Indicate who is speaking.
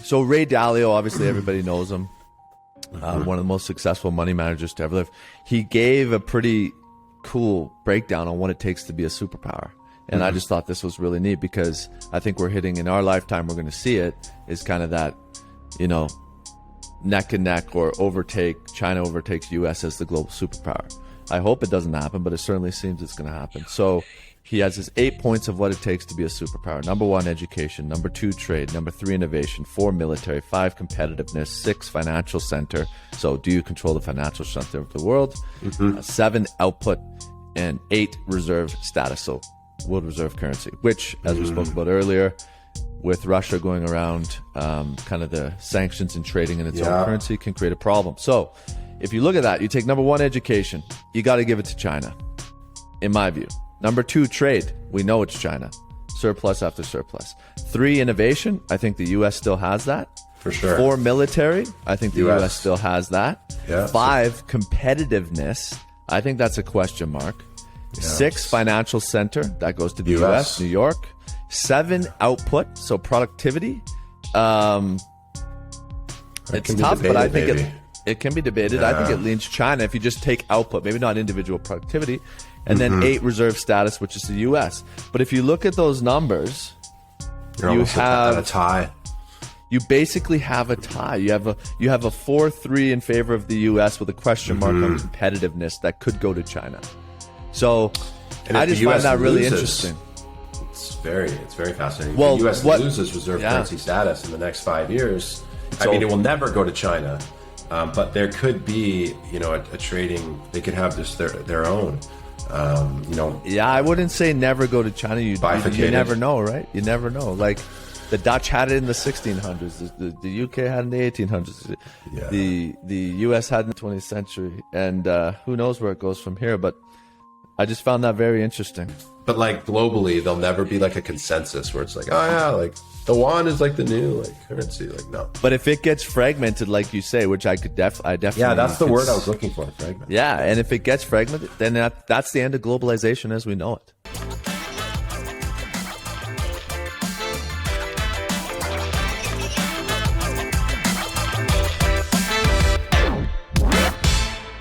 Speaker 1: So Ray Dalio, obviously everybody knows him. One of the most successful money managers to ever live. He gave a pretty cool breakdown on what it takes to be a superpower. And I just thought this was really neat because I think we're hitting in our lifetime, we're going to see it, is kind of that, you know, neck and neck or China overtakes US as the global superpower. I hope it doesn't happen, but it certainly seems it's going to happen. So he has his 8 points of what it takes to be a superpower. Number 1, education. Number 2, trade. Number 3, innovation. 4, military. 5, competitiveness. 6, financial center. So do you control the financial center of the world? 7, output. And 8, reserve status. So world reserve currency, which, as we spoke about earlier, with Russia going around kind of the sanctions and trading in its own currency can create a problem. So if you look at that, you take number 1, education. You got to give it to China, in my view. Number 2, trade. We know it's China. Surplus after surplus. 3, innovation. I think the U.S. still has that.
Speaker 2: For sure.
Speaker 1: 4, military. I think the U.S. still has that. 5, competitiveness. I think that's a question mark. 6, financial center. That goes to the U.S., New York. 7, output. So productivity. It's tough, but I think it can be debated. I think it leans China if you just take output, maybe not individual productivity. And then 8, reserve status, which is the U.S. But if you look at those numbers, you have
Speaker 2: a tie.
Speaker 1: You basically have a tie. You have a 4-3 in favor of the U.S. with a question mark on competitiveness that could go to China. So I just find that really interesting.
Speaker 2: It's very fascinating.
Speaker 1: Well,
Speaker 2: if the U.S. loses reserve currency status in the next 5 years, I mean, it will never go to China. But there could be, you know, a trading. They could have just their own. You know. Yeah,
Speaker 1: I wouldn't say never go to China. You never know, right? You never know. Like the Dutch had it in the 1600s. The UK had it in the 1800s. Yeah. The US had it in the 20th century, and who knows where it goes from here? But I just found that very interesting.
Speaker 2: But like globally, there'll never be like a consensus where it's like, oh yeah, like the yuan is like the new like currency. Like no.
Speaker 1: But if it gets fragmented, like you say, which I definitely
Speaker 2: that's the word I was looking for, fragment.
Speaker 1: Yeah, and if it gets fragmented, then that's the end of globalization as we know it.